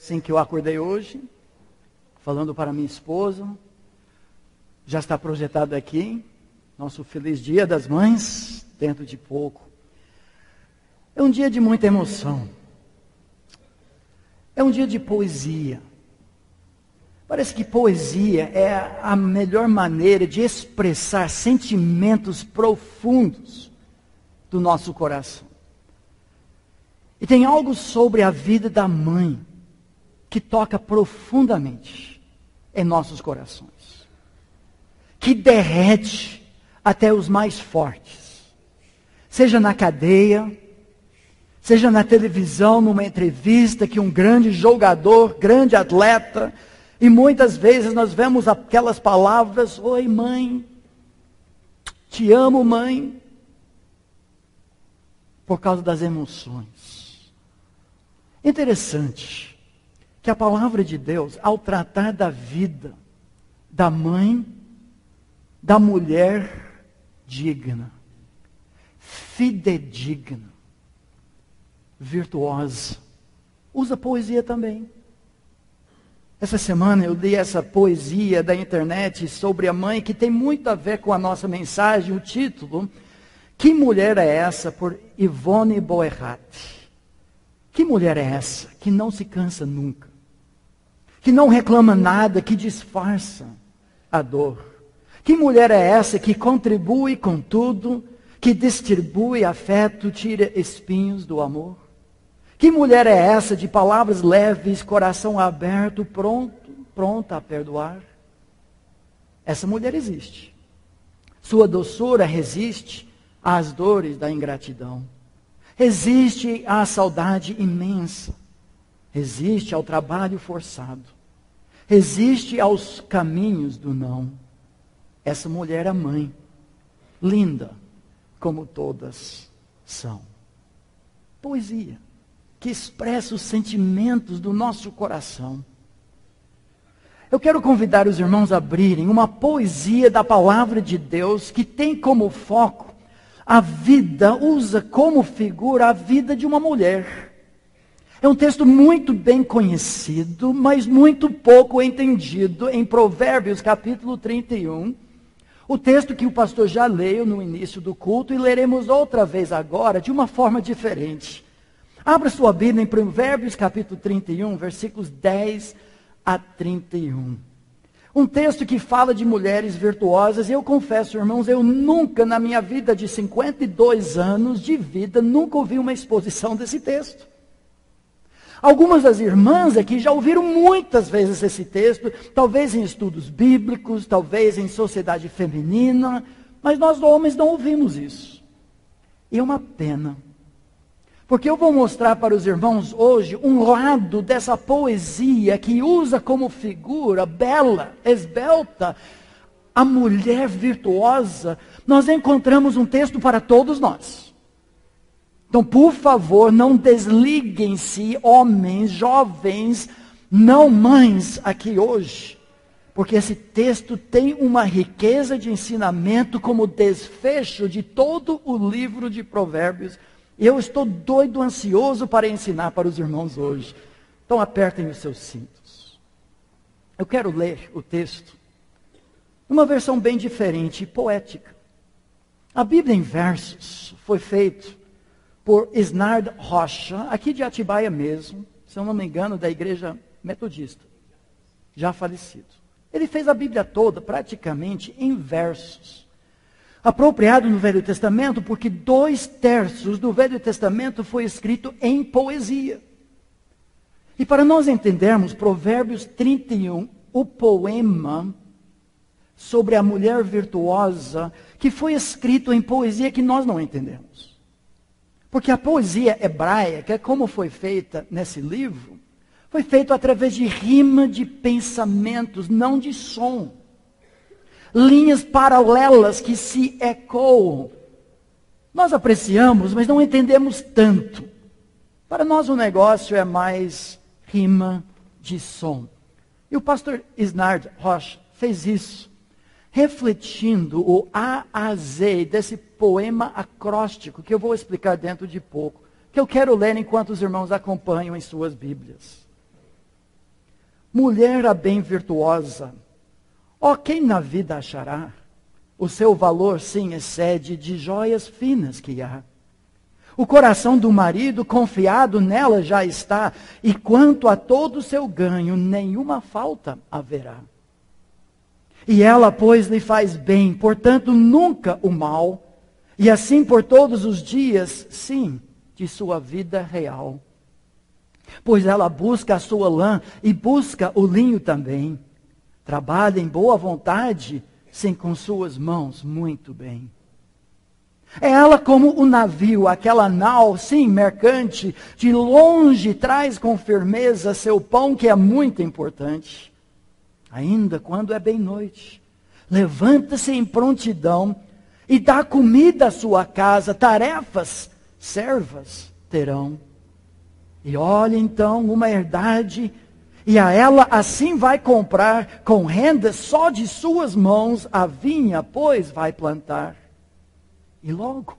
assim que eu acordei hoje, falando para minha esposa. Já está projetado aqui, nosso feliz Dia das Mães, dentro de pouco. É um dia de muita emoção. É um dia de poesia. Parece que poesia é a melhor maneira de expressar sentimentos profundos do nosso coração. E tem algo sobre a vida da mãe que toca profundamente em nossos corações, que derrete até os mais fortes, seja na cadeia, seja na televisão, numa entrevista que um grande jogador, grande atleta, e muitas vezes nós vemos aquelas palavras: oi mãe, te amo mãe, por causa das emoções. Interessante que a palavra de Deus, ao tratar da vida da mãe, da mulher digna, fidedigna, virtuosa, usa poesia também. Essa semana eu li essa poesia da internet sobre a mãe, que tem muito a ver com a nossa mensagem, o título: Que Mulher é Essa?, por Yvonne Boerhat. Que mulher é essa que não se cansa nunca, que não reclama nada, que disfarça a dor? Que mulher é essa que contribui com tudo, que distribui afeto, tira espinhos do amor? Que mulher é essa de palavras leves, coração aberto, pronta a perdoar? Essa mulher existe. Sua doçura resiste às dores da ingratidão. Resiste à saudade imensa. Resiste ao trabalho forçado. Resiste aos caminhos do não. Essa mulher é mãe, linda como todas são. Poesia que expressa os sentimentos do nosso coração. Eu quero convidar os irmãos a abrirem uma poesia da palavra de Deus que tem como foco a vida, usa como figura a vida de uma mulher. É um texto muito bem conhecido, mas muito pouco entendido, em Provérbios capítulo 31. O texto que o pastor já leu no início do culto, e leremos outra vez agora, de uma forma diferente. Abra sua Bíblia em Provérbios capítulo 31, versículos 10 a 31. Um texto que fala de mulheres virtuosas, e eu confesso, irmãos, eu nunca na minha vida de 52 anos de vida, nunca ouvi uma exposição desse texto. Algumas das irmãs aqui já ouviram muitas vezes esse texto, talvez em estudos bíblicos, talvez em sociedade feminina, mas nós homens não ouvimos isso. E é uma pena. Porque eu vou mostrar para os irmãos hoje um lado dessa poesia que usa como figura bela, esbelta, a mulher virtuosa. Nós encontramos um texto para todos nós. Então, por favor, não desliguem-se, homens, jovens, não mães aqui hoje. Porque esse texto tem uma riqueza de ensinamento como desfecho de todo o livro de Provérbios. Eu estou doido, ansioso para ensinar para os irmãos hoje. Então apertem os seus cintos. Eu quero ler o texto numa versão bem diferente e poética. A Bíblia em versos foi feita por Isnard Rocha, aqui de Atibaia mesmo, se eu não me engano, da igreja metodista, já falecido. Ele fez a Bíblia toda praticamente em versos. Apropriado no Velho Testamento, porque 2/3 do Velho Testamento foi escrito em poesia. E para nós entendermos Provérbios 31, o poema sobre a mulher virtuosa, que foi escrito em poesia que nós não entendemos. Porque a poesia hebraica, como foi feita nesse livro, foi feita através de rima de pensamentos, não de som. Linhas paralelas que se ecoam. Nós apreciamos, mas não entendemos tanto. Para nós o negócio é mais rima de som. E o pastor Isnard Rocha fez isso, refletindo o A a Z desse poema acróstico, que eu vou explicar dentro de pouco, que eu quero ler enquanto os irmãos acompanham em suas Bíblias. Mulher a bem virtuosa, ó quem na vida achará? O seu valor sim excede de joias finas que há. O coração do marido confiado nela já está, e quanto a todo o seu ganho, nenhuma falta haverá. E ela, pois, lhe faz bem, portanto nunca o mal, e assim por todos os dias, sim, de sua vida real. Pois ela busca a sua lã e busca o linho também. Trabalha em boa vontade, sim, com suas mãos muito bem. É ela como o navio, aquela nau, sim, mercante, de longe traz com firmeza seu pão, que é muito importante. Ainda quando é bem noite, levanta-se em prontidão e dá comida à sua casa, tarefas, servas terão. E olha então uma herdade, e a ela assim vai comprar, com renda só de suas mãos, a vinha, pois vai plantar. E logo,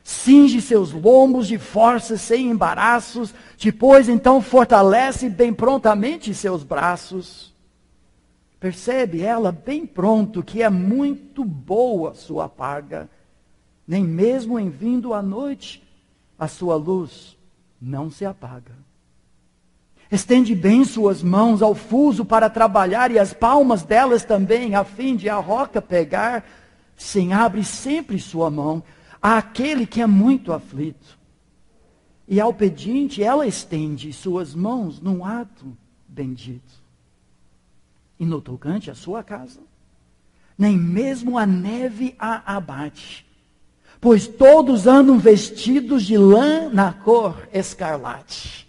cinge seus lombos de forças sem embaraços, depois então fortalece bem prontamente seus braços. Percebe ela bem pronto que é muito boa sua paga, nem mesmo em vindo a noite, a sua luz não se apaga. Estende bem suas mãos ao fuso para trabalhar, e as palmas delas também, a fim de a roca pegar. Sim, abre sempre sua mão àquele que é muito aflito. E ao pedinte ela estende suas mãos num ato bendito. E no tocante à sua casa, nem mesmo a neve a abate, pois todos andam vestidos de lã na cor escarlate.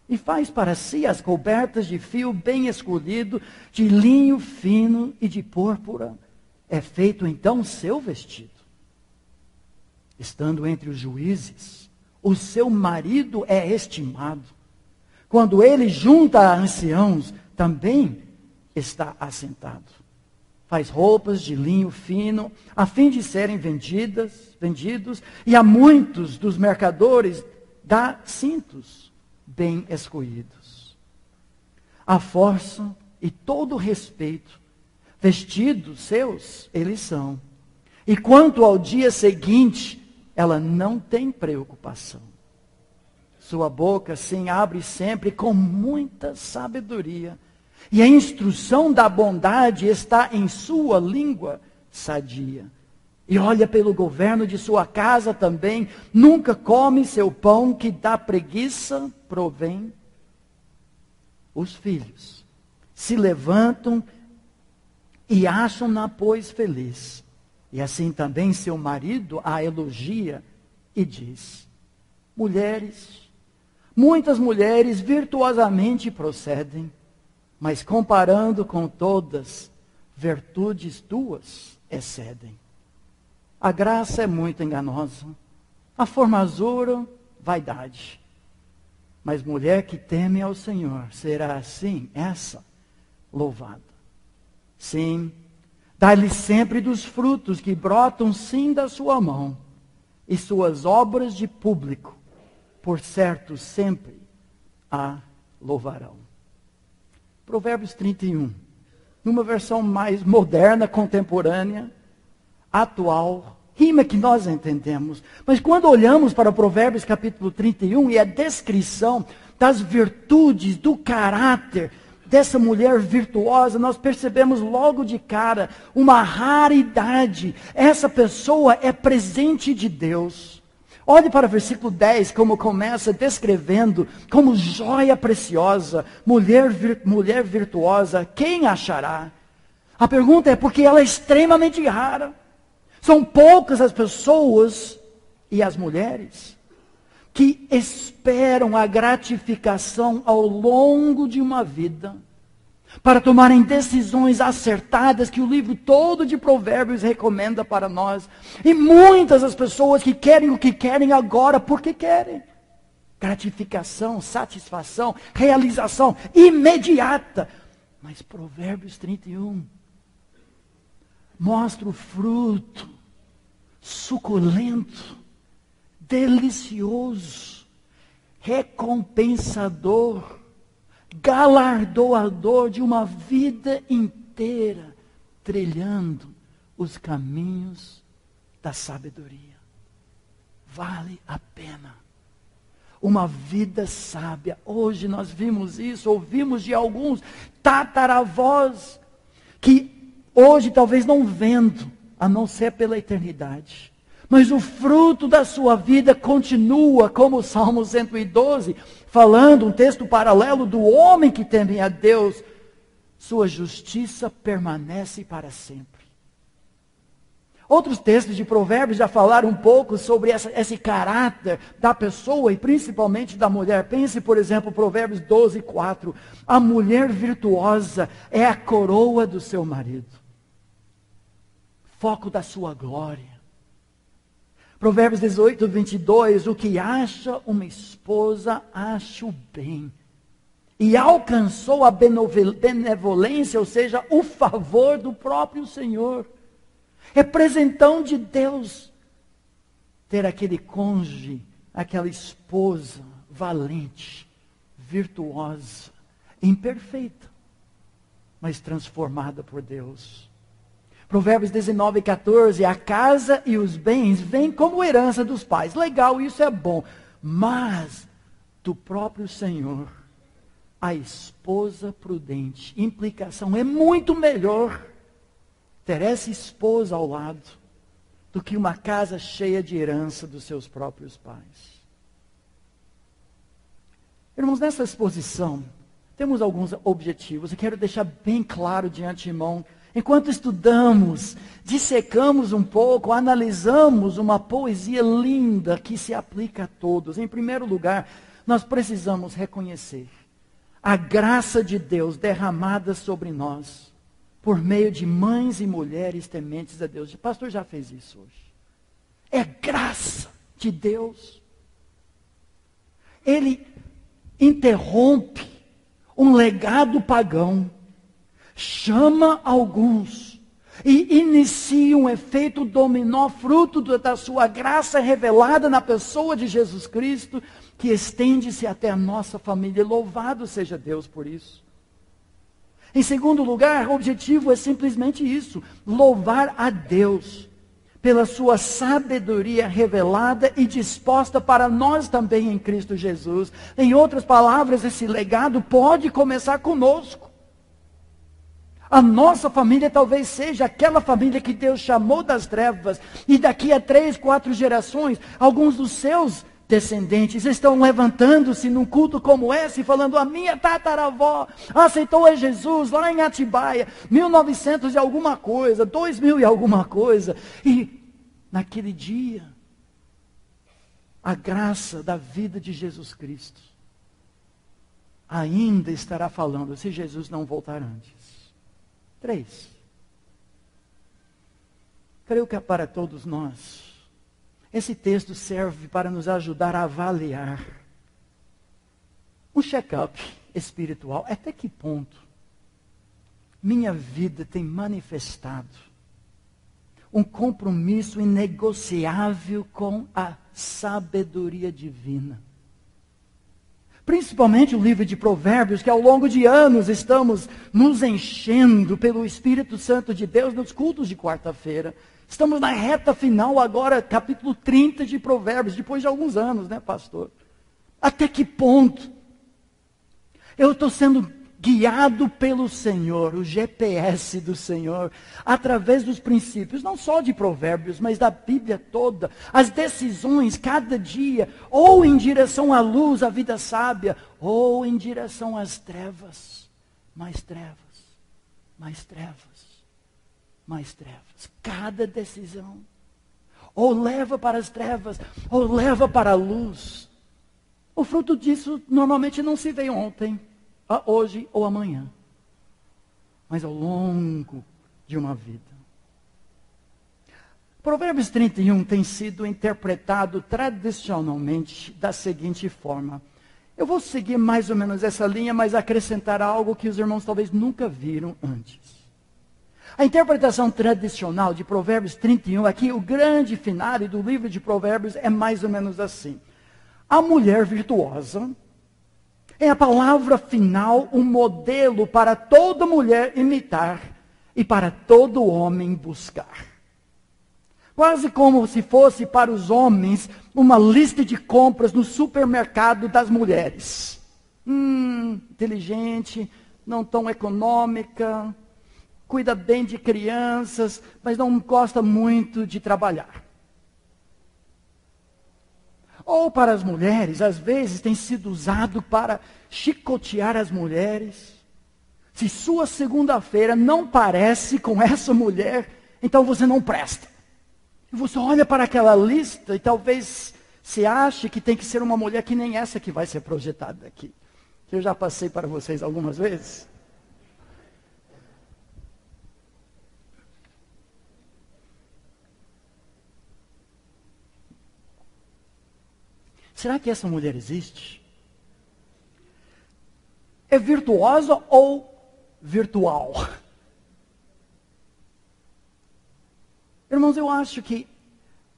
E faz para si as cobertas de fio bem escolhido, de linho fino e de púrpura. É feito então seu vestido. Estando entre os juízes, o seu marido é estimado. Quando ele junta a anciãos, também está assentado. Faz roupas de linho fino, a fim de serem vendidos, e a muitos dos mercadores dá cintos bem escolhidos. A força e todo respeito, vestidos seus, eles são. E quanto ao dia seguinte, ela não tem preocupação. Sua boca, sim, abre sempre com muita sabedoria. E a instrução da bondade está em sua língua sadia. E olha pelo governo de sua casa também. Nunca come seu pão, que da preguiça provém. Os filhos se levantam e acham-na, pois, feliz. E assim também seu marido a elogia e diz: mulheres, muitas mulheres virtuosamente procedem, mas comparando com todas, virtudes tuas excedem. A graça é muito enganosa, a formosura, vaidade. Mas mulher que teme ao Senhor, será assim, essa, louvada. Sim, dá-lhe sempre dos frutos que brotam sim da sua mão, e suas obras de público, por certo, sempre a louvarão. Provérbios 31, numa versão mais moderna, contemporânea, atual, rima que nós entendemos. Mas quando olhamos para Provérbios capítulo 31 e a descrição das virtudes, do caráter dessa mulher virtuosa, nós percebemos logo de cara uma raridade. Essa pessoa é presente de Deus. Olhe para o versículo 10, como começa descrevendo como joia preciosa, mulher virtuosa, quem achará? A pergunta é porque ela é extremamente rara. São poucas as pessoas e as mulheres que esperam a gratificação ao longo de uma vida para tomarem decisões acertadas que o livro todo de Provérbios recomenda para nós. E muitas as pessoas que querem o que querem agora porque querem. Gratificação, satisfação, realização imediata. Mas Provérbios 31 mostra o fruto suculento, delicioso, recompensador galardoador de uma vida inteira trilhando os caminhos da sabedoria. Vale a pena. Uma vida sábia. Hoje nós vimos isso, ouvimos de alguns tataravós que hoje talvez não vendo, a não ser pela eternidade. Mas o fruto da sua vida continua, como o Salmo 112, falando, um texto paralelo do homem que teme a Deus. Sua justiça permanece para sempre. Outros textos de Provérbios já falaram um pouco sobre esse caráter da pessoa e principalmente da mulher. Pense, por exemplo, Provérbios 12, 4. A mulher virtuosa é a coroa do seu marido, foco da sua glória. Provérbios 18, 22. O que acha uma esposa, acha o bem. E alcançou a benevolência, ou seja, o favor do próprio Senhor. É presentão de Deus ter aquele cônjuge, aquela esposa valente, virtuosa, imperfeita, mas transformada por Deus. Provérbios 19, 14, a casa e os bens vêm como herança dos pais. Legal, isso é bom. Mas do próprio Senhor, a esposa prudente, implicação, é muito melhor ter essa esposa ao lado do que uma casa cheia de herança dos seus próprios pais. Irmãos, nessa exposição, temos alguns objetivos. Eu quero deixar bem claro de antemão. Enquanto estudamos, dissecamos um pouco, analisamos uma poesia linda que se aplica a todos. Em primeiro lugar, nós precisamos reconhecer a graça de Deus derramada sobre nós, por meio de mães e mulheres tementes a Deus. O pastor já fez isso hoje. É graça de Deus. Ele interrompe um legado pagão, chama alguns e inicia um efeito dominó, fruto da sua graça revelada na pessoa de Jesus Cristo, que estende-se até a nossa família. Louvado seja Deus por isso. Em segundo lugar, o objetivo é simplesmente isso: louvar a Deus pela sua sabedoria revelada e disposta para nós também em Cristo Jesus. Em outras palavras, esse legado pode começar conosco. A nossa família talvez seja aquela família que Deus chamou das trevas, e daqui a 3, 4 gerações, alguns dos seus descendentes estão levantando-se num culto como esse, falando: a minha tataravó aceitou a Jesus lá em Atibaia, 1900 e alguma coisa, 2000 e alguma coisa. E naquele dia, a graça da vida de Jesus Cristo ainda estará falando, se Jesus não voltar antes. 3. Creio que para todos nós, esse texto serve para nos ajudar a avaliar um check-up espiritual. Até que ponto minha vida tem manifestado um compromisso inegociável com a sabedoria divina? Principalmente o livro de Provérbios, que ao longo de anos estamos nos enchendo pelo Espírito Santo de Deus nos cultos de quarta-feira. Estamos na reta final agora, capítulo 30 de Provérbios, depois de alguns anos, né, pastor? Até que ponto eu estou sendo guiado pelo Senhor, o GPS do Senhor, através dos princípios, não só de Provérbios, mas da Bíblia toda, as decisões, cada dia, ou em direção à luz, à vida sábia, ou em direção às trevas, mais trevas, mais trevas, mais trevas. Cada decisão, ou leva para as trevas, ou leva para a luz. O fruto disso normalmente não se vê ontem, hoje ou amanhã, mas ao longo de uma vida. Provérbios 31 tem sido interpretado tradicionalmente da seguinte forma. Eu vou seguir mais ou menos essa linha, mas acrescentar algo que os irmãos talvez nunca viram antes. A interpretação tradicional de Provérbios 31, aqui o grande finale do livro de Provérbios é mais ou menos assim. A mulher virtuosa É a palavra final, um modelo para toda mulher imitar e para todo homem buscar. Quase como se fosse para os homens uma lista de compras no supermercado das mulheres. Inteligente, não tão econômica, cuida bem de crianças, mas não gosta muito de trabalhar. Ou para as mulheres, às vezes tem sido usado para chicotear as mulheres. Se sua segunda-feira não parece com essa mulher, então você não presta. E você olha para aquela lista e talvez se ache que tem que ser uma mulher que nem essa que vai ser projetada aqui. Eu já passei para vocês algumas vezes. Será que essa mulher existe? É virtuosa ou virtual? Irmãos, eu acho que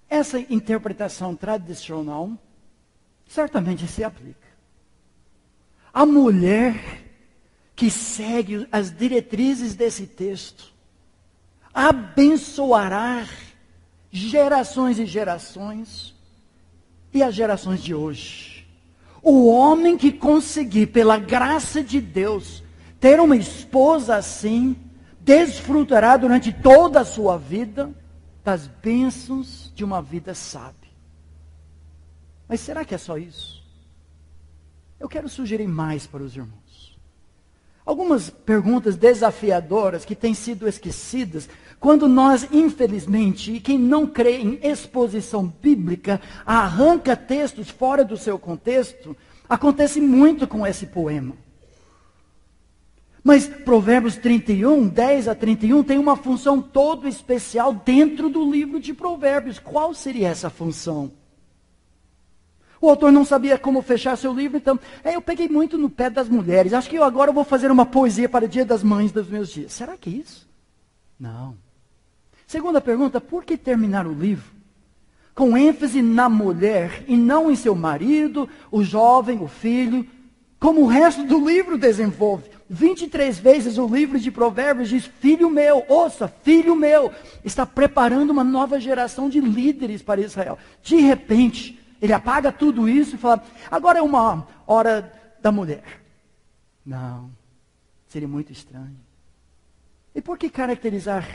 essa interpretação tradicional certamente se aplica. A mulher que segue as diretrizes desse texto abençoará gerações e gerações e as gerações de hoje. O homem que conseguir, pela graça de Deus, ter uma esposa assim, desfrutará durante toda a sua vida das bênçãos de uma vida sábia. Mas será que é só isso? Eu quero sugerir mais para os irmãos. Algumas perguntas desafiadoras que têm sido esquecidas quando nós, infelizmente, e quem não crê em exposição bíblica, arranca textos fora do seu contexto, acontece muito com esse poema. Mas Provérbios 31, 10 a 31, tem uma função todo especial dentro do livro de Provérbios. Qual seria essa função? O autor não sabia como fechar seu livro, então, eu peguei muito no pé das mulheres. Acho que eu agora vou fazer uma poesia para o Dia das Mães dos meus dias. Será que é isso? Não. Segunda pergunta, por que terminar o livro com ênfase na mulher e não em seu marido, o jovem, o filho, como o resto do livro desenvolve? 23 vezes o livro de Provérbios diz, filho meu, ouça, filho meu, está preparando uma nova geração de líderes para Israel. De repente, ele apaga tudo isso e fala, agora é uma hora da mulher. Não, seria muito estranho. E por que caracterizar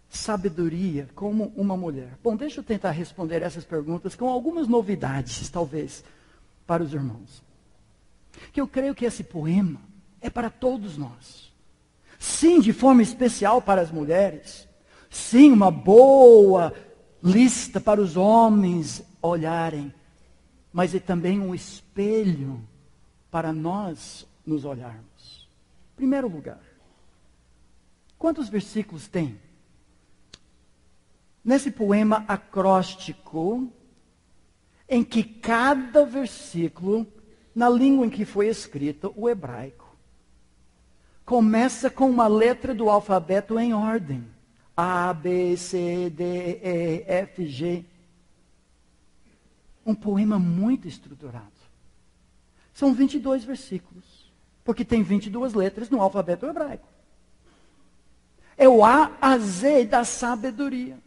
sabedoria como uma mulher? Bom, deixa eu tentar responder essas perguntas com algumas novidades, talvez, para os irmãos. Que eu creio que esse poema é para todos nós. Sim, de forma especial para as mulheres. Sim, uma boa lista para os homens olharem. Mas é também um espelho para nós nos olharmos. Primeiro lugar, quantos versículos tem? Nesse poema acróstico, em que cada versículo, na língua em que foi escrito, o hebraico, começa com uma letra do alfabeto em ordem. A, B, C, D, E, F, G. Um poema muito estruturado. São 22 versículos, porque tem 22 letras no alfabeto hebraico. É o A a Z da sabedoria.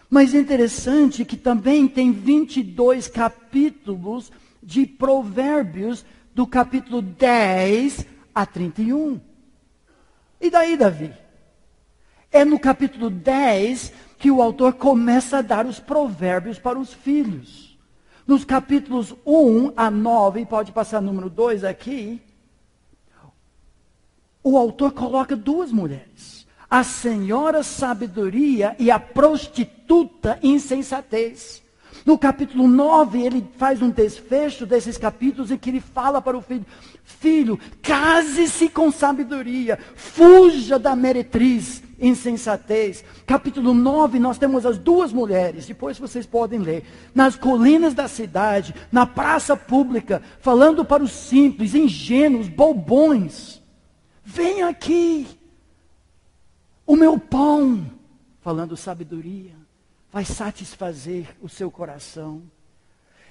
Mas é interessante que também tem 22 capítulos de Provérbios, do capítulo 10 a 31. E daí, Davi? É no capítulo 10 que o autor começa a dar os provérbios para os filhos. Nos capítulos 1 a 9, pode passar número 2 aqui, o autor coloca duas mulheres. A senhora sabedoria e a prostituta insensatez. No capítulo 9, ele faz um desfecho desses capítulos em que ele fala para o filho, filho, case-se com sabedoria, fuja da meretriz, insensatez. Capítulo 9, nós temos as duas mulheres, depois vocês podem ler, nas colinas da cidade, na praça pública, falando para os simples, ingênuos, bobões, vem aqui, o meu pão, falando sabedoria, vai satisfazer o seu coração.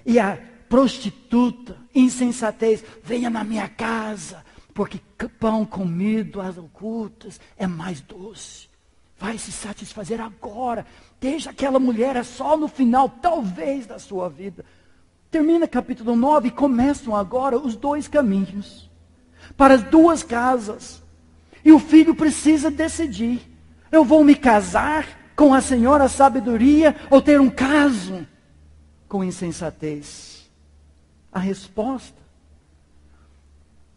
E a prostituta, insensatez, venha na minha casa, porque pão comido às ocultas é mais doce. Vai se satisfazer agora. Deixa aquela mulher, é só no final, talvez, da sua vida. Termina capítulo 9 e começam agora os dois caminhos. Para as duas casas. E o filho precisa decidir. Eu vou me casar com a senhora sabedoria ou ter um caso com insensatez? A resposta,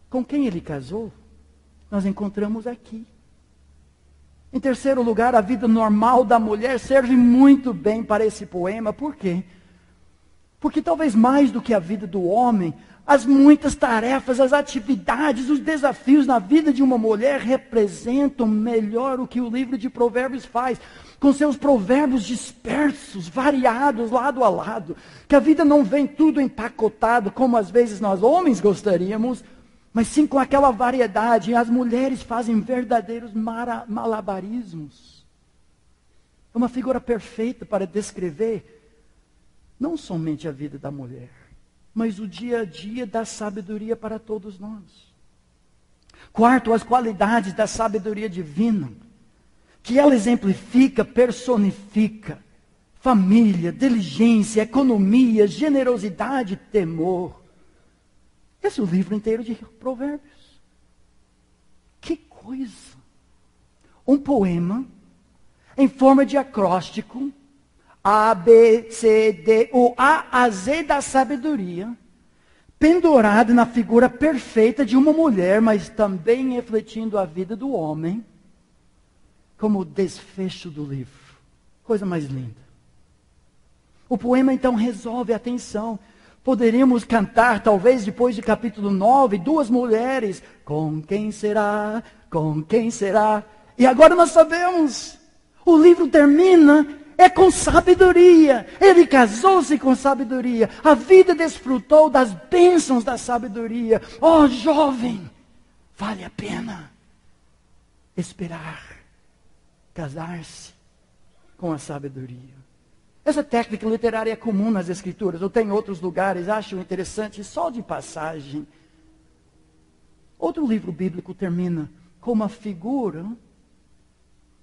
com quem ele casou, nós encontramos aqui. Em terceiro lugar, a vida normal da mulher serve muito bem para esse poema. Por quê? Porque talvez mais do que a vida do homem, as muitas tarefas, as atividades, os desafios na vida de uma mulher representam melhor o que o livro de Provérbios faz, com seus provérbios dispersos, variados, lado a lado. Que a vida não vem tudo empacotado, como às vezes nós homens gostaríamos, mas sim com aquela variedade. As mulheres fazem verdadeiros malabarismos. É uma figura perfeita para descrever não somente a vida da mulher, mas o dia a dia da sabedoria para todos nós. Quarto, as qualidades da sabedoria divina, que ela exemplifica, personifica: família, diligência, economia, generosidade, temor. Esse é o livro inteiro de Provérbios. Que coisa! Um poema em forma de acróstico, A, B, C, D, o A a Z da sabedoria, pendurado na figura perfeita de uma mulher, mas também refletindo a vida do homem, como o desfecho do livro. Coisa mais linda. O poema então resolve a tensão. Poderíamos cantar, talvez depois de capítulo 9, duas mulheres. Com quem será? Com quem será? E agora nós sabemos. O livro termina com sabedoria. Ele casou-se com sabedoria. A vida desfrutou das bênçãos da sabedoria. Oh, jovem, vale a pena esperar casar-se com a sabedoria. Essa técnica literária é comum nas Escrituras. Eu tenho outros lugares, acho interessante, só de passagem. Outro livro bíblico termina com uma figura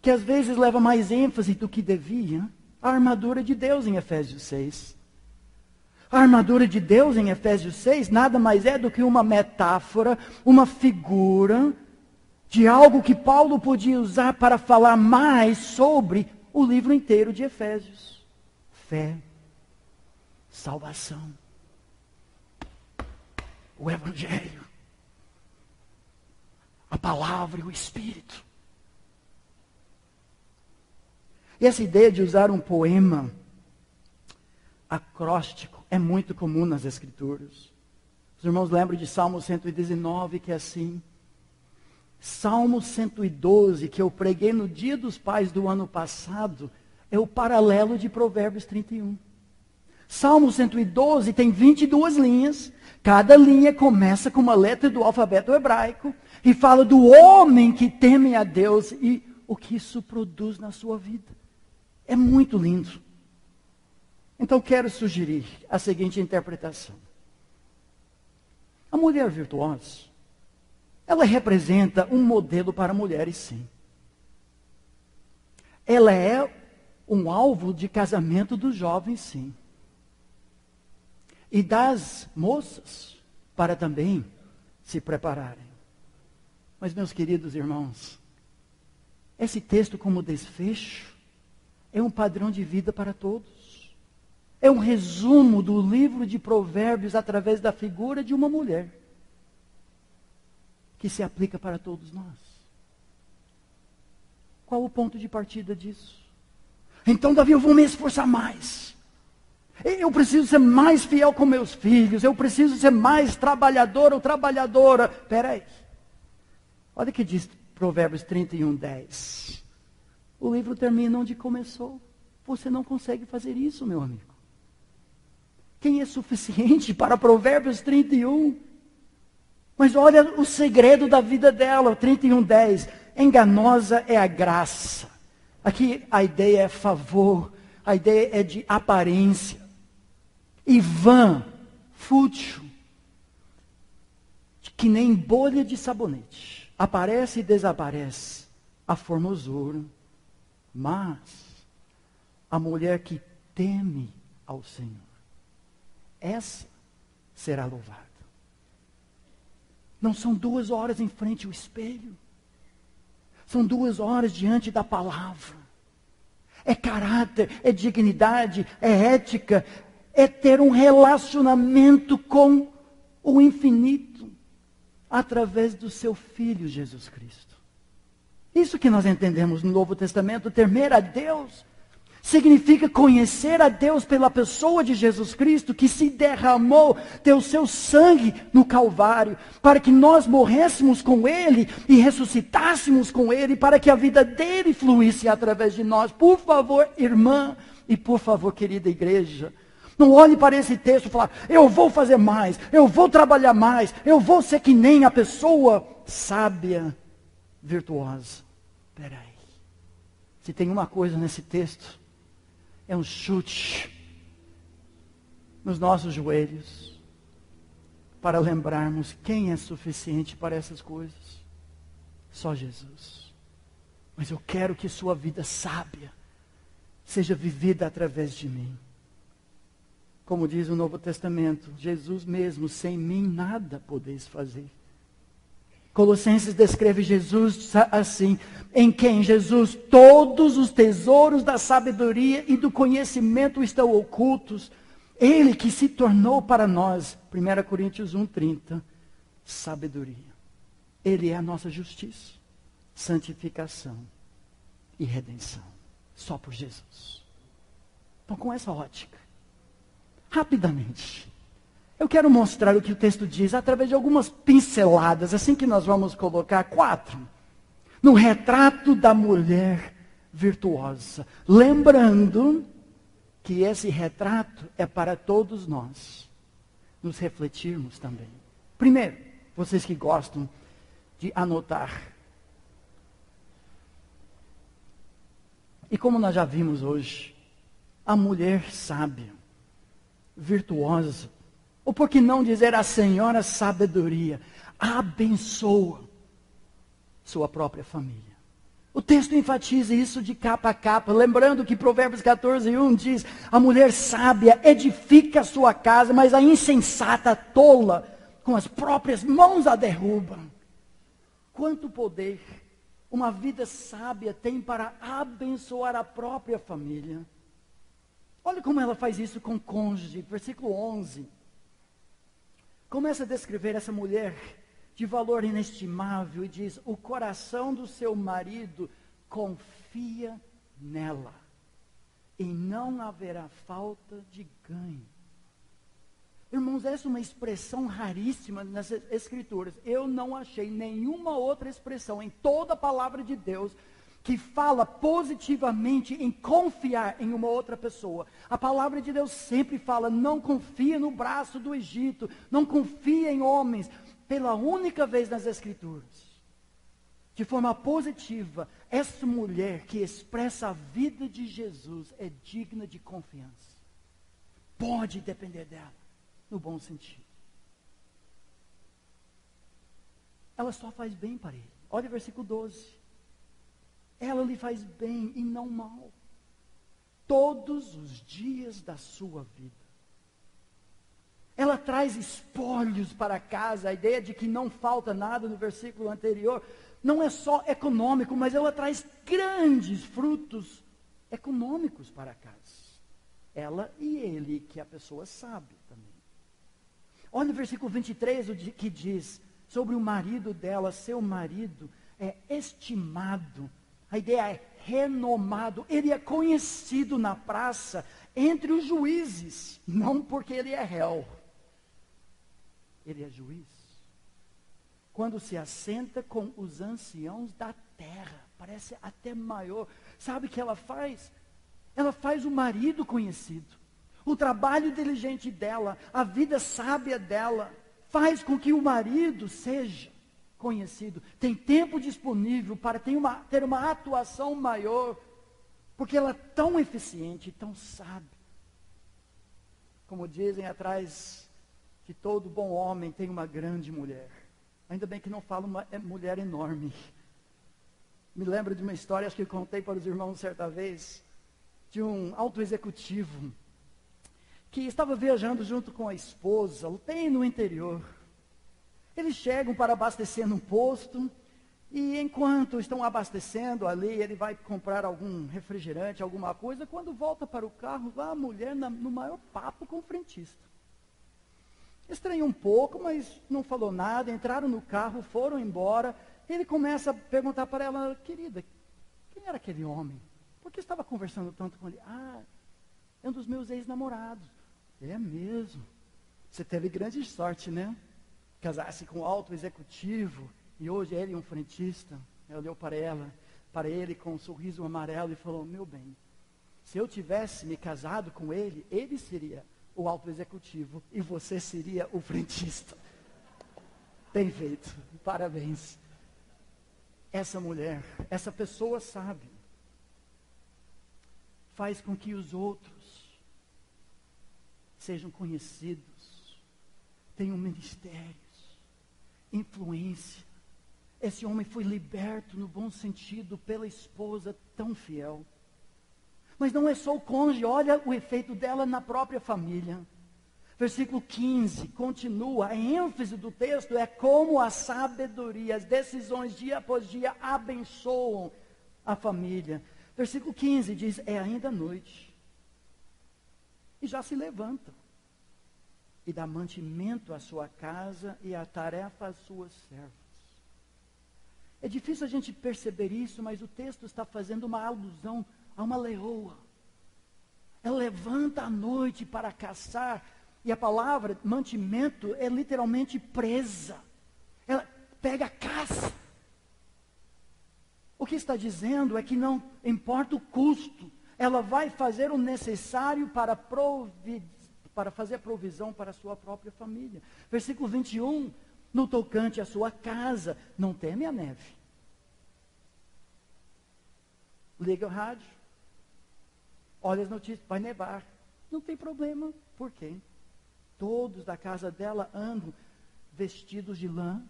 que às vezes leva mais ênfase do que devia: a armadura de Deus em Efésios 6. A armadura de Deus em Efésios 6 nada mais é do que uma metáfora, uma figura de algo que Paulo podia usar para falar mais sobre o livro inteiro de Efésios. Fé, salvação, o Evangelho, a palavra e o Espírito. E essa ideia de usar um poema acróstico é muito comum nas Escrituras. Os irmãos lembram de Salmo 119, que é assim. Salmo 112, que eu preguei no Dia dos Pais do ano passado, é o paralelo de Provérbios 31. Salmo 112 tem 22 linhas. Cada linha começa com uma letra do alfabeto hebraico e fala do homem que teme a Deus e o que isso produz na sua vida. É muito lindo. Então quero sugerir a seguinte interpretação. A mulher virtuosa, ela representa um modelo para mulheres, sim. Ela é um alvo de casamento dos jovens, sim. E das moças, para também se prepararem. Mas, meus queridos irmãos, esse texto como desfecho é um padrão de vida para todos. É um resumo do livro de Provérbios através da figura de uma mulher, que se aplica para todos nós. Qual o ponto de partida disso? Então, Davi, eu vou me esforçar mais. Eu preciso ser mais fiel com meus filhos. Eu preciso ser mais trabalhador ou trabalhadora. Espera aí. Olha o que diz Provérbios 31, 10. O livro termina onde começou. Você não consegue fazer isso, meu amigo. Quem é suficiente para Provérbios 31? Mas olha o segredo da vida dela, 31, 10. Enganosa é a graça. Aqui a ideia é favor, a ideia é de aparência. E vã, fútil, que nem bolha de sabonete, aparece e desaparece a formosura, mas a mulher que teme ao Senhor, essa será louvada. Não são 2 horas em frente ao espelho, são 2 horas diante da palavra. É caráter, é dignidade, é ética, é ter um relacionamento com o infinito, através do seu Filho Jesus Cristo. Isso que nós entendemos no Novo Testamento, temer a Deus, significa conhecer a Deus pela pessoa de Jesus Cristo, que se derramou, deu seu sangue no Calvário, para que nós morrêssemos com Ele e ressuscitássemos com Ele, para que a vida dele fluísse através de nós. Por favor, irmã, e por favor, querida igreja, não olhe para esse texto e fale, eu vou fazer mais, eu vou trabalhar mais, eu vou ser que nem a pessoa sábia, virtuosa. Espera aí. Se tem uma coisa nesse texto, é um chute nos nossos joelhos, para lembrarmos quem é suficiente para essas coisas. Só Jesus. Mas eu quero que sua vida sábia seja vivida através de mim. Como diz o Novo Testamento, Jesus mesmo, sem mim nada podeis fazer. Colossenses descreve Jesus assim, em quem Jesus todos os tesouros da sabedoria e do conhecimento estão ocultos. Ele que se tornou para nós, 1 Coríntios 1:30, sabedoria. Ele é a nossa justiça, santificação e redenção. Só por Jesus. Então, com essa ótica, rapidamente, eu quero mostrar o que o texto diz através de algumas pinceladas, assim que nós vamos colocar 4. No retrato da mulher virtuosa. Lembrando que esse retrato é para todos nós nos refletirmos também. Primeiro, vocês que gostam de anotar. E como nós já vimos hoje, a mulher sábia, virtuosa, ou por que não dizer a senhora sabedoria, abençoa sua própria família. O texto enfatiza isso de capa a capa, lembrando que Provérbios 14:1 diz, a mulher sábia edifica a sua casa, mas a insensata, tola, com as próprias mãos a derruba. Quanto poder uma vida sábia tem para abençoar a própria família. Olha como ela faz isso com o cônjuge, versículo 11. Começa a descrever essa mulher de valor inestimável e diz, o coração do seu marido confia nela e não haverá falta de ganho. Irmãos, essa é uma expressão raríssima nas Escrituras. Eu não achei nenhuma outra expressão em toda a palavra de Deus que fala positivamente em confiar em uma outra pessoa. A palavra de Deus sempre fala, não confia no braço do Egito, não confia em homens. Pela única vez nas Escrituras, de forma positiva, essa mulher que expressa a vida de Jesus é digna de confiança. Pode depender dela, no bom sentido. Ela só faz bem para ele. Olha o versículo 12. Ela lhe faz bem e não mal, todos os dias da sua vida. Ela traz espólios para casa, a ideia de que não falta nada no versículo anterior, não é só econômico, mas ela traz grandes frutos econômicos para casa. Ela e ele, que a pessoa sabe também. Olha o versículo 23, o que diz sobre o marido dela, seu marido é estimado, a ideia é renomado, ele é conhecido na praça entre os juízes, não porque ele é réu. Ele é juiz. Quando se assenta com os anciãos da terra, parece até maior. Sabe o que ela faz? Ela faz o marido conhecido. O trabalho diligente dela, a vida sábia dela, faz com que o marido seja conhecido. Tem tempo disponível para ter uma atuação maior, porque ela é tão eficiente, tão sábia. Como dizem atrás que todo bom homem tem uma grande mulher. Ainda bem que não falo uma mulher enorme. Me lembro de uma história, acho que eu contei para os irmãos certa vez, de um alto executivo que estava viajando junto com a esposa, bem no interior. Eles chegam para abastecer num posto, e enquanto estão abastecendo ali, ele vai comprar algum refrigerante, alguma coisa. Quando volta para o carro, lá a mulher no maior papo com o frentista. Estranhou um pouco, mas não falou nada. Entraram no carro, foram embora. Ele começa a perguntar para ela: querida, quem era aquele homem? Por que estava conversando tanto com ele? Ah, é um dos meus ex-namorados. É mesmo. Você teve grande sorte, né? Casar-se com um alto executivo. E hoje ele é um frentista. Ela olhou para ele com um sorriso amarelo e falou: meu bem, se eu tivesse me casado com ele, ele seria o alto executivo e você seria o frentista. Bem feito, parabéns. Essa mulher, essa pessoa sábia, faz com que os outros sejam conhecidos, tenham ministérios, influência. Esse homem foi liberto no bom sentido pela esposa tão fiel. Mas não é só o cônjuge, olha o efeito dela na própria família. Versículo 15, continua, a ênfase do texto é como a sabedoria, as decisões dia após dia abençoam a família. Versículo 15 diz, é ainda noite, e já se levanta, e dá mantimento à sua casa e a tarefa às suas servas. É difícil a gente perceber isso, mas o texto está fazendo uma alusão a uma leoa. Ela levanta à noite para caçar, e a palavra mantimento é literalmente presa. Ela pega a caça. O que está dizendo é que não importa o custo, ela vai fazer o necessário para fazer provisão para a sua própria família. Versículo 21, no tocante à sua casa, não teme a neve. Liga o rádio, olha as notícias, vai nevar. Não tem problema, por quê? Todos da casa dela andam vestidos de lã,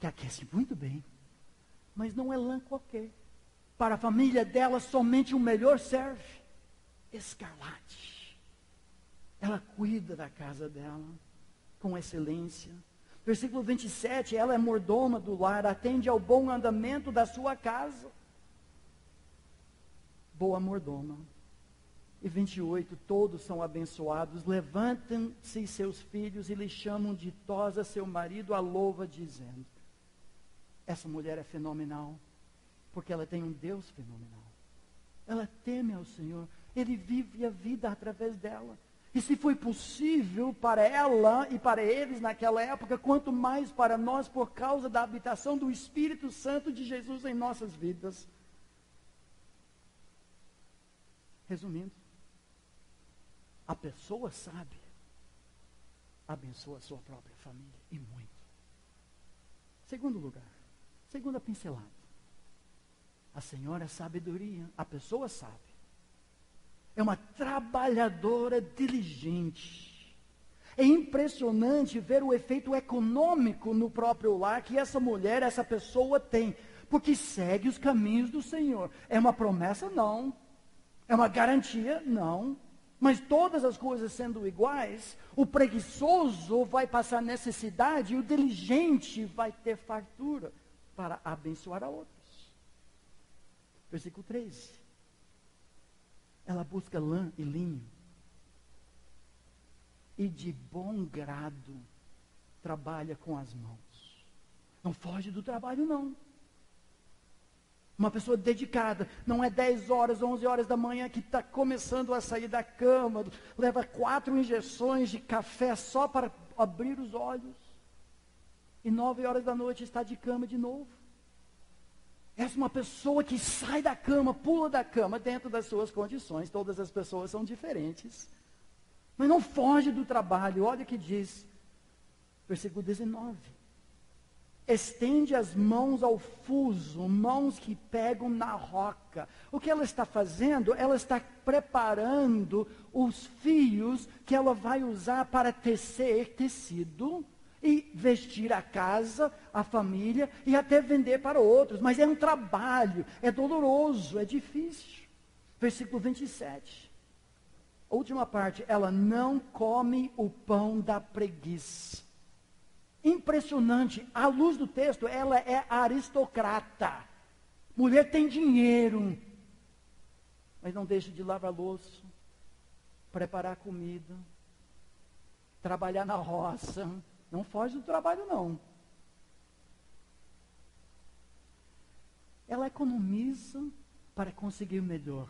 que aquece muito bem, mas não é lã qualquer. Para a família dela, somente o melhor serve. Escarlate. Ela cuida da casa dela com excelência. Versículo 27, ela é mordoma do lar, atende ao bom andamento da sua casa. Boa mordoma. E 28, todos são abençoados, levantam-se seus filhos e lhe chamam ditosa, seu marido a louva, dizendo, essa mulher é fenomenal, porque ela tem um Deus fenomenal. Ela teme ao Senhor, Ele vive a vida através dela. E se foi possível para ela e para eles naquela época, quanto mais para nós, por causa da habitação do Espírito Santo de Jesus em nossas vidas. Resumindo, a pessoa sábia abençoa a sua própria família, e muito. Segundo lugar, segunda pincelada. A senhora é sabedoria, a pessoa sábia é uma trabalhadora diligente. É impressionante ver o efeito econômico no próprio lar que essa mulher, essa pessoa tem, porque segue os caminhos do Senhor. É uma promessa? Não. É uma garantia? Não. Mas todas as coisas sendo iguais, o preguiçoso vai passar necessidade e o diligente vai ter fartura para abençoar a outros. Versículo 13. Ela busca lã e linho e de bom grado trabalha com as mãos. Não foge do trabalho, não. Uma pessoa dedicada, não é 10 horas, 11 horas da manhã que está começando a sair da cama, leva 4 injeções de café só para abrir os olhos, e 9 horas da noite está de cama de novo. Essa é uma pessoa que sai da cama, pula da cama, dentro das suas condições. Todas as pessoas são diferentes, mas não foge do trabalho. Olha o que diz, versículo 19. estende as mãos ao fuso, mãos que pegam na roca. O que ela está fazendo? Ela está preparando os fios que ela vai usar para tecer tecido e vestir a casa, a família e até vender para outros. Mas é um trabalho, é doloroso, é difícil. Versículo 27. A última parte, ela não come o pão da preguiça. Impressionante, à luz do texto, ela é aristocrata. Mulher tem dinheiro, mas não deixa de lavar louça, preparar comida, trabalhar na roça. Não foge do trabalho, não. Ela economiza para conseguir o melhor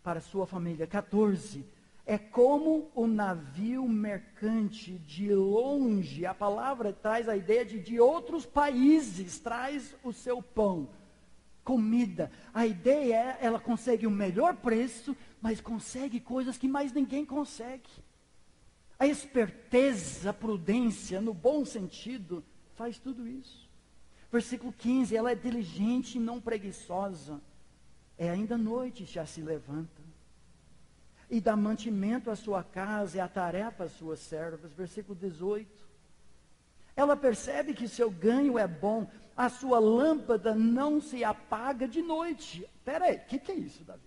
para a sua família. 14. É como o navio mercante de longe. A palavra traz a ideia de outros países. Traz o seu pão, comida. A ideia é, ela consegue o melhor preço, mas consegue coisas que mais ninguém consegue. A esperteza, a prudência, no bom sentido, faz tudo isso. Versículo 15, ela é diligente e não preguiçosa. É ainda noite, já se levanta. E dá mantimento à sua casa, é a tarefa às suas servas. Versículo 18. Ela percebe que seu ganho é bom, a sua lâmpada não se apaga de noite. Espera aí, o que é isso, Davi?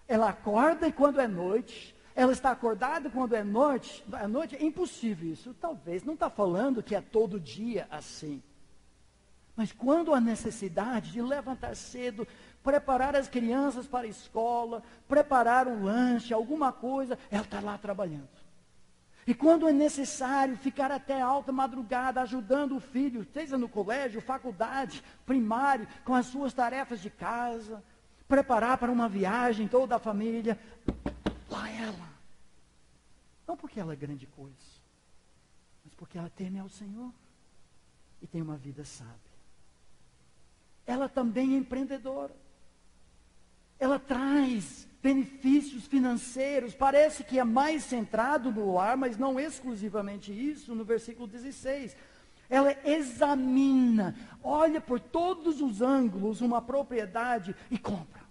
Ela acorda e quando é noite, ela está acordada quando é noite, é impossível isso. Talvez, não está falando que é todo dia assim. Mas quando há necessidade de levantar cedo, preparar as crianças para a escola, preparar um lanche, alguma coisa, ela está lá trabalhando. E quando é necessário ficar até alta madrugada, ajudando o filho, seja no colégio, faculdade, primário, com as suas tarefas de casa, preparar para uma viagem toda a família, lá ela. Não porque ela é grande coisa, mas porque ela teme ao Senhor e tem uma vida sábia. Ela também é empreendedora. Ela traz benefícios financeiros. Parece que é mais centrado no lar, mas não exclusivamente isso, no versículo 16. Ela examina, olha por todos os ângulos uma propriedade e compra.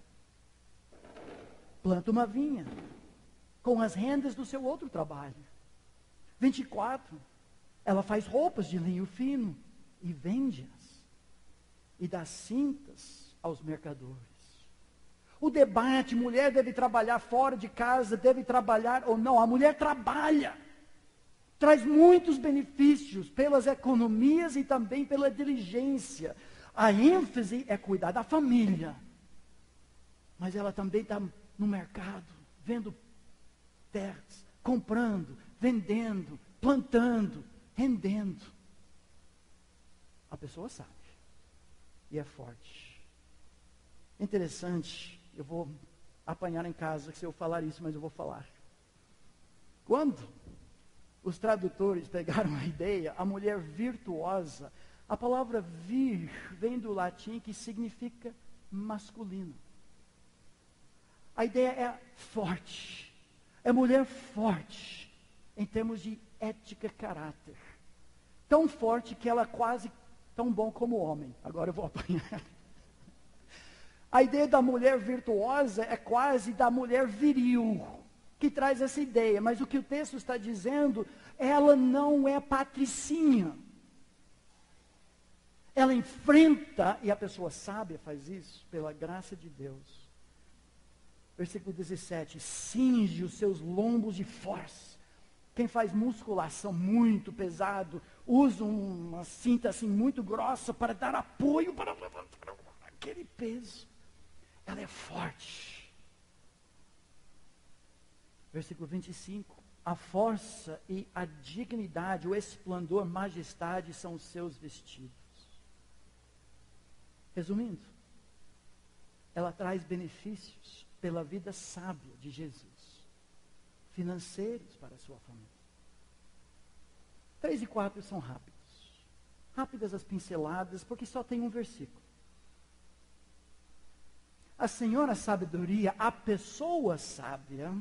Planta uma vinha, com as rendas do seu outro trabalho. 24. Ela faz roupas de linho fino e vende-as. E dá cintas aos mercadores. O debate, mulher deve trabalhar fora de casa, deve trabalhar ou não. A mulher trabalha. Traz muitos benefícios pelas economias e também pela diligência. A ênfase é cuidar da família. Mas ela também está no mercado, vendo terras, comprando, vendendo, plantando, rendendo. A pessoa sabe. E é forte. Interessante, eu vou apanhar em casa se eu falar isso, mas eu vou falar. Quando os tradutores pegaram a ideia, a mulher virtuosa, a palavra vir vem do latim que significa masculino. A ideia é forte, é mulher forte, em termos de ética e caráter. Tão forte que ela quase tão bom como homem. Agora eu vou apanhar. A ideia da mulher virtuosa é quase da mulher viril, que traz essa ideia. Mas o que o texto está dizendo, ela não é patricinha. Ela enfrenta, e a pessoa sábia faz isso, pela graça de Deus. Versículo 17, cinge os seus lombos de força. Quem faz musculação muito pesado, usa uma cinta assim muito grossa para dar apoio, para levantar aquele peso. Ela é forte. Versículo 25. A força e a dignidade, o esplendor, majestade são os seus vestidos. Resumindo, ela traz benefícios pela vida sábia de Jesus. Financeiros para a sua família. 3 e 4 são rápidos. Rápidas as pinceladas, porque só tem um versículo. A senhora sabedoria, a pessoa sábia,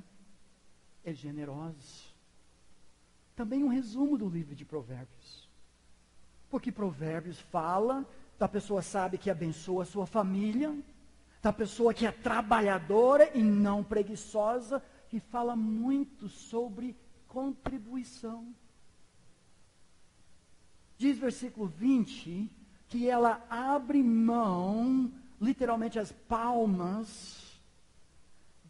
é generosa. Também um resumo do livro de Provérbios. Porque Provérbios fala da pessoa sábia que abençoa a sua família, da pessoa que é trabalhadora e não preguiçosa, que fala muito sobre contribuição. Diz versículo 20, que ela abre mão, literalmente as palmas,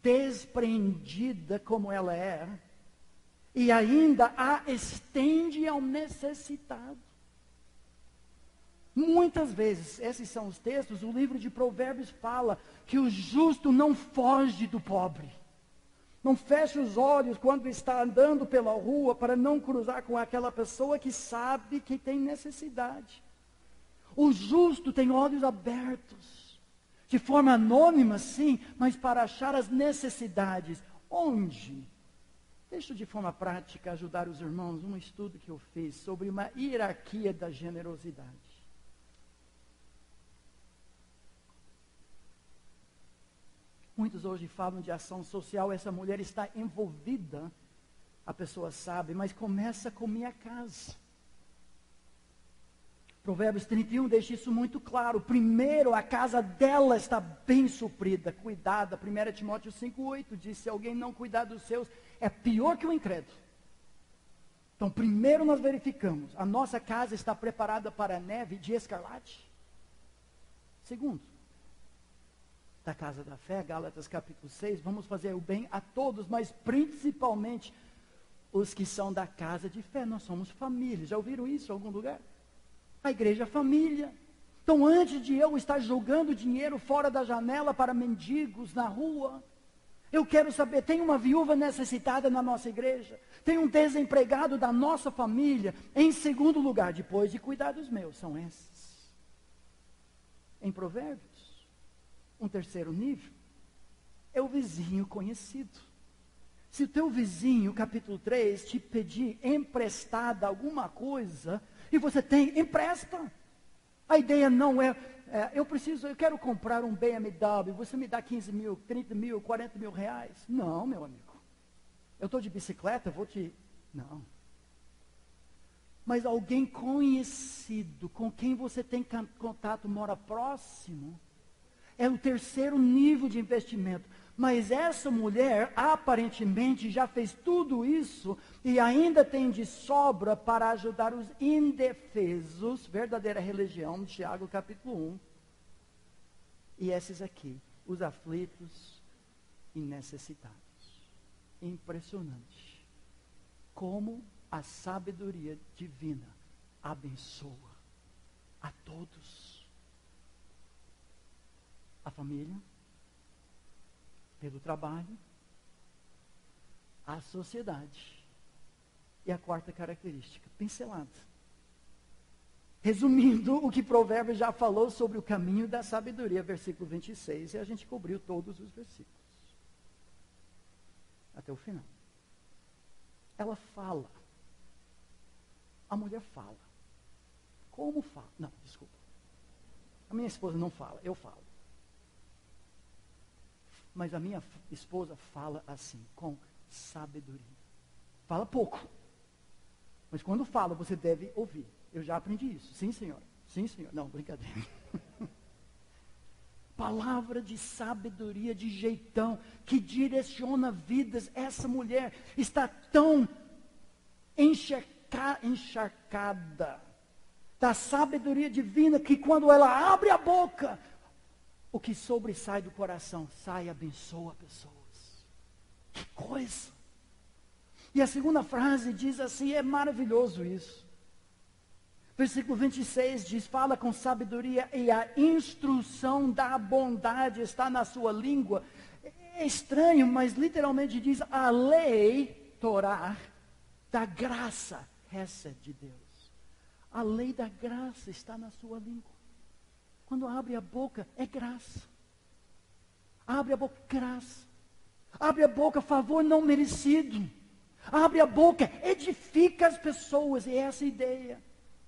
despreendida como ela é, e ainda a estende ao necessitado. Muitas vezes, esses são os textos, o livro de Provérbios fala que o justo não foge do pobre. Não fecha os olhos quando está andando pela rua para não cruzar com aquela pessoa que sabe que tem necessidade. O justo tem olhos abertos. De forma anônima, sim, mas para achar as necessidades. Onde? Deixa eu, de forma prática, ajudar os irmãos, um estudo que eu fiz sobre uma hierarquia da generosidade. Muitos hoje falam de ação social, essa mulher está envolvida, a pessoa sabe, mas começa com minha casa. Provérbios 31 deixa isso muito claro. Primeiro, a casa dela está bem suprida, cuidada. 1 Timóteo 5,8 diz, se alguém não cuidar dos seus, é pior que o incrédulo. Então, primeiro nós verificamos, a nossa casa está preparada para a neve de escarlate. Segundo, da casa da fé, Gálatas capítulo 6, vamos fazer o bem a todos, mas principalmente os que são da casa de fé. Nós somos família. Já ouviram isso em algum lugar? A igreja é família. Então, antes de eu estar jogando dinheiro fora da janela para mendigos na rua, eu quero saber, tem uma viúva necessitada na nossa igreja? Tem um desempregado da nossa família? Em segundo lugar, depois de cuidar dos meus, são esses. Em Provérbios, um terceiro nível, é o vizinho conhecido. Se o teu vizinho, capítulo 3, te pedir emprestada alguma coisa, e você tem, empresta. A ideia não eu quero comprar um BMW, você me dá 15 mil, 30 mil, 40 mil reais. Não, meu amigo. Eu estou de bicicleta, não. Mas alguém conhecido, com quem você tem contato, mora próximo, é o terceiro nível de investimento. Mas essa mulher, aparentemente, já fez tudo isso e ainda tem de sobra para ajudar os indefesos, verdadeira religião, Tiago capítulo 1. E esses aqui, os aflitos e necessitados. Impressionante. Como a sabedoria divina abençoa a todos. A família, pelo trabalho, a sociedade. E a quarta característica, pincelada. Resumindo o que Provérbios já falou sobre o caminho da sabedoria, versículo 26, e a gente cobriu todos os versículos. Até o final. Ela fala. A mulher fala. Como fala? Não, desculpa. A minha esposa não fala, eu falo. Mas a minha esposa fala assim, com sabedoria. Fala pouco. Mas quando fala, você deve ouvir. Eu já aprendi isso. Sim, senhora. Sim, senhor. Não, brincadeira. Palavra de sabedoria, de jeitão, que direciona vidas. Essa mulher está tão encharcada da sabedoria divina, que quando ela abre a boca, o que sobressai do coração, sai e abençoa pessoas. Que coisa! E a segunda frase diz assim, é maravilhoso isso. Versículo 26 diz, fala com sabedoria e a instrução da bondade está na sua língua. É estranho, mas literalmente diz a lei, Torá, da graça, essa de Deus. A lei da graça está na sua língua. Quando abre a boca, é graça. Abre a boca, graça. Abre a boca, favor não merecido. Abre a boca, edifica as pessoas. E essa é a ideia.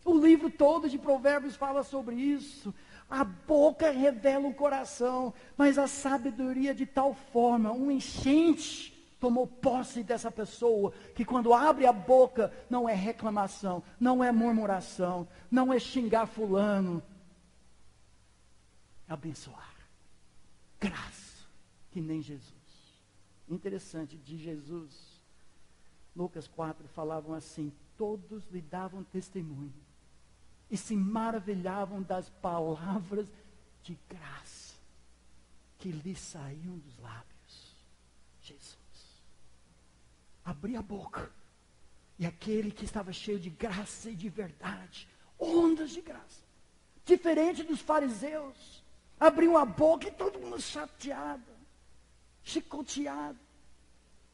O livro todo de Provérbios fala sobre isso. A boca revela o coração, mas a sabedoria de tal forma, um enchente tomou posse dessa pessoa, que quando abre a boca, não é reclamação, não é murmuração, não é xingar fulano, é abençoar. Graça, que nem Jesus. Interessante, de Jesus, Lucas 4 falavam assim: todos lhe davam testemunho e se maravilhavam das palavras de graça que lhe saíam dos lábios. Jesus abria a boca, e aquele que estava cheio de graça e de verdade, ondas de graça, diferente dos fariseus, abriam a boca e todo mundo chateado, chicoteado.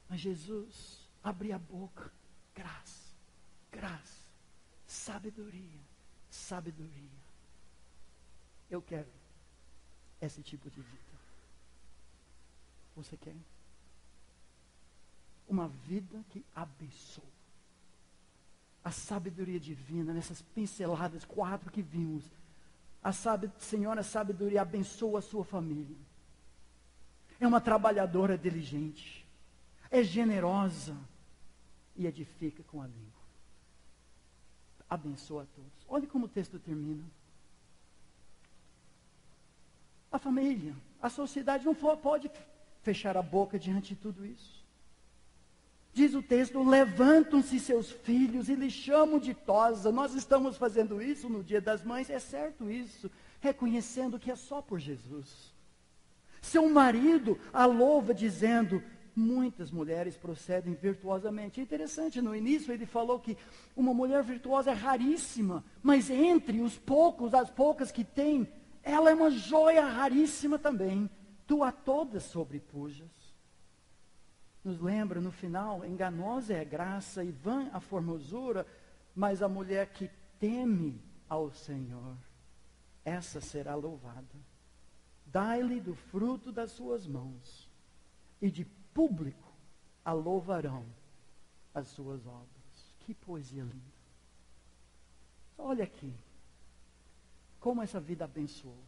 Mas Jesus abria a boca, graça, graça, sabedoria, sabedoria. Eu quero esse tipo de vida. Você quer? Uma vida que abençoa. A sabedoria divina, nessas pinceladas 4 que vimos. Senhora sabedoria abençoa a sua família. É uma trabalhadora diligente. É generosa. E edifica com a língua. Abençoa a todos. Olhe como o texto termina. A família, a sociedade não pode fechar a boca diante de tudo isso. Diz o texto: levantam-se seus filhos e lhe chamam de tosa. Nós estamos fazendo isso no Dia das Mães, é certo isso, reconhecendo que é só por Jesus. Seu marido a louva dizendo: muitas mulheres procedem virtuosamente. É interessante, no início ele falou que uma mulher virtuosa é raríssima, mas entre os poucos, as poucas que tem, ela é uma joia raríssima também. Tu a todas sobrepujas. Nos lembra no final: enganosa é a graça e vã a formosura, mas a mulher que teme ao Senhor, essa será louvada. Dai-lhe do fruto das suas mãos, e de público a louvarão as suas obras. Que poesia linda. Olha aqui, como essa vida abençoou.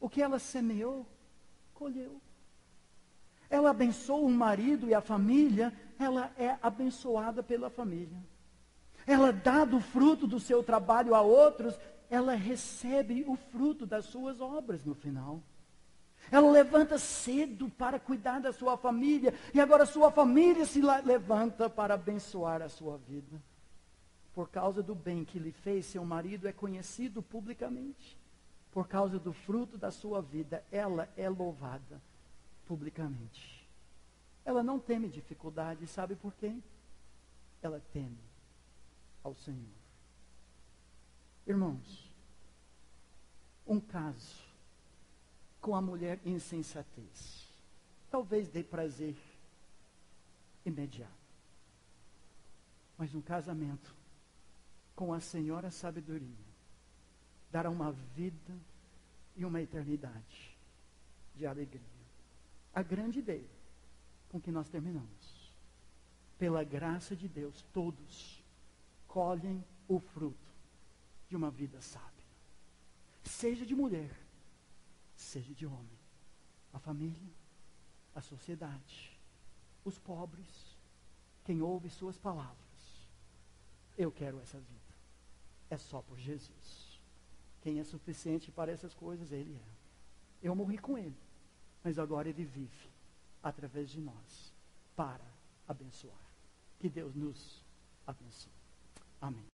O que ela semeou, colheu. Ela abençoa o marido e a família, ela é abençoada pela família. Ela dá do fruto do seu trabalho a outros, ela recebe o fruto das suas obras no final. Ela levanta cedo para cuidar da sua família, e agora sua família se levanta para abençoar a sua vida. Por causa do bem que lhe fez, seu marido é conhecido publicamente. Por causa do fruto da sua vida, ela é louvada publicamente. Ela não teme dificuldade, sabe por quê? Ela teme ao Senhor. Irmãos, um caso com a mulher insensatez talvez dê prazer imediato, mas um casamento com a Senhora sabedoria dará uma vida e uma eternidade de alegria. A grande ideia com que nós terminamos: pela graça de Deus, todos colhem o fruto de uma vida sábia, seja de mulher, seja de homem, a família, a sociedade, os pobres, quem ouve suas palavras. Eu quero essa vida. É só por Jesus. Quem é suficiente para essas coisas, Ele é. Eu morri com Ele, mas agora Ele vive através de nós para abençoar. Que Deus nos abençoe. Amém.